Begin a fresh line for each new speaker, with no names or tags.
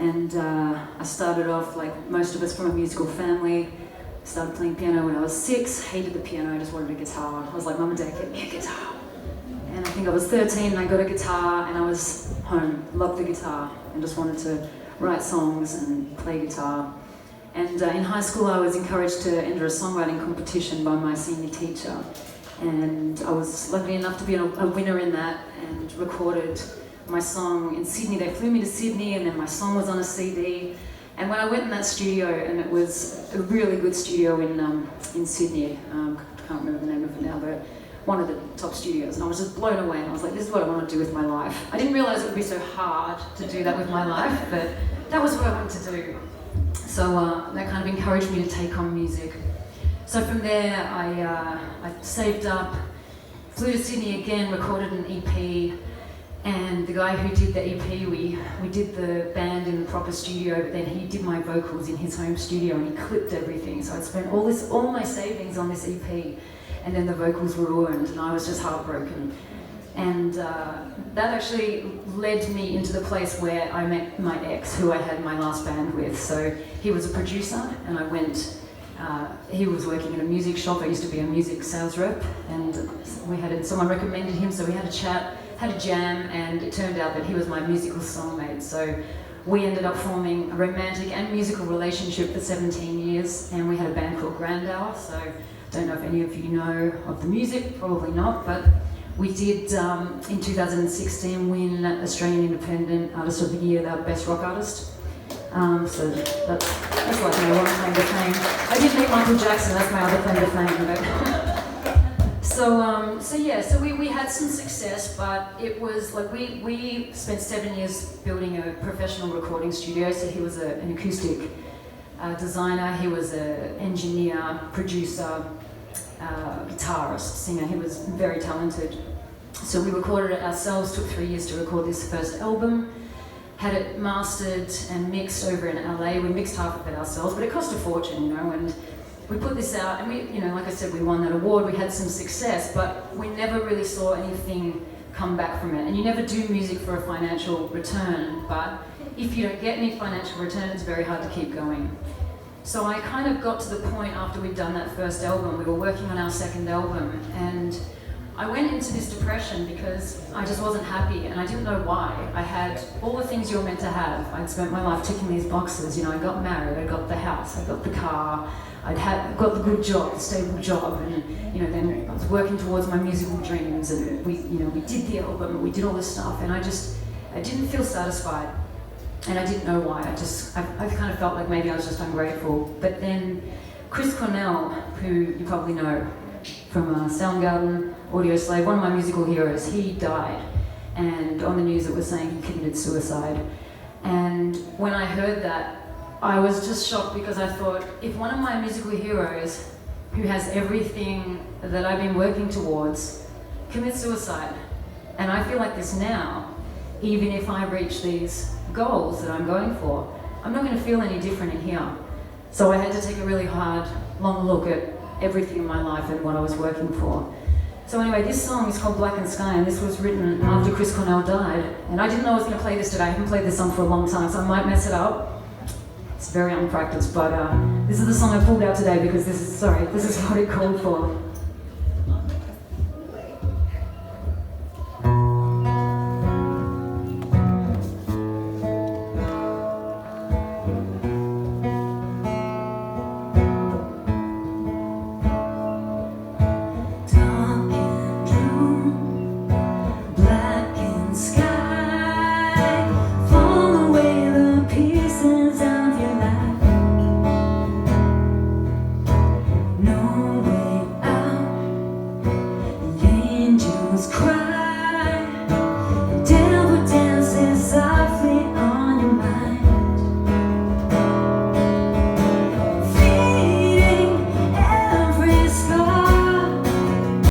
And I started off like most of us from a musical family. Started playing piano when I was 6, hated the piano, I just wanted a guitar. I was like, Mum and Dad, get me a guitar. And I think I was 13 and I got a guitar and I was home, loved the guitar and just wanted to write songs and play guitar. And in high school I was encouraged to enter a songwriting competition by my senior teacher. And I was lucky enough to be a winner in that and recorded my song in Sydney. They flew me to Sydney and then my song was on a CD. And when I went in that studio, and it was a really good studio in Sydney, can't remember the name of it now, but one of the top studios, and I was just blown away, and I was like, this is what I want to do with my life. I didn't realise it would be so hard to do that with my life, but that was what I wanted to do. So that kind of encouraged me to take on music. So from there, I saved up, flew to Sydney again, recorded an EP, and the guy who did the EP, we did the band in the proper studio, but then he did my vocals in his home studio and he clipped everything. So I'd spent all my savings on this EP, and then the vocals were ruined and I was just heartbroken. And that actually led me into the place where I met my ex, who I had my last band with. So he was a producer and I went, he was working in a music shop. I used to be a music sales rep, and someone recommended him, so we had a chat, had a jam, and it turned out that he was my musical soulmate. So we ended up forming a romantic and musical relationship for 17 years, and we had a band called Grand Hour. So I don't know if any of you know of the music, probably not, but we did in 2016 win Australian Independent Artist of the Year, the Best Rock Artist. So that's like my one claim to fame. I did meet Michael Jackson, that's my other claim to fame. But so we had some success, but it was like we spent 7 years building a professional recording studio. So he was an acoustic designer, he was an engineer, producer, guitarist, singer. He was very talented. So we recorded it ourselves, took 3 years to record this first album. Had it mastered and mixed over in LA. We mixed half of it ourselves, but it cost a fortune, you know, and we put this out and we, you know, like I said, we won that award, we had some success, but we never really saw anything come back from it. And you never do music for a financial return, but if you don't get any financial return, it's very hard to keep going. So I kind of got to the point after we'd done that first album, we were working on our second album, and I went into this depression because I just wasn't happy and I didn't know why. I had all the things you're meant to have. I'd spent my life ticking these boxes. You know, I got married, I got the house, I got the car, got the good job, the stable job, and you know, then I was working towards my musical dreams, and we did the album, and we did all this stuff, and I didn't feel satisfied, and I didn't know why. I kind of felt like maybe I was just ungrateful. But then Chris Cornell, who you probably know from Soundgarden, Audio Slave, one of my musical heroes, he died, and on the news it was saying he committed suicide. And when I heard that, I was just shocked, because I thought, if one of my musical heroes, who has everything that I've been working towards, commits suicide, and I feel like this now, even if I reach these goals that I'm going for, I'm not going to feel any different in here. So I had to take a really hard, long look at everything in my life and what I was working for. So anyway, this song is called Black and Sky, and this was written after Chris Cornell died. And I didn't know I was going to play this today. I haven't played this song for a long time, so I might mess it up. It's very unpracticed, but this is the song I pulled out today because this is what it called for.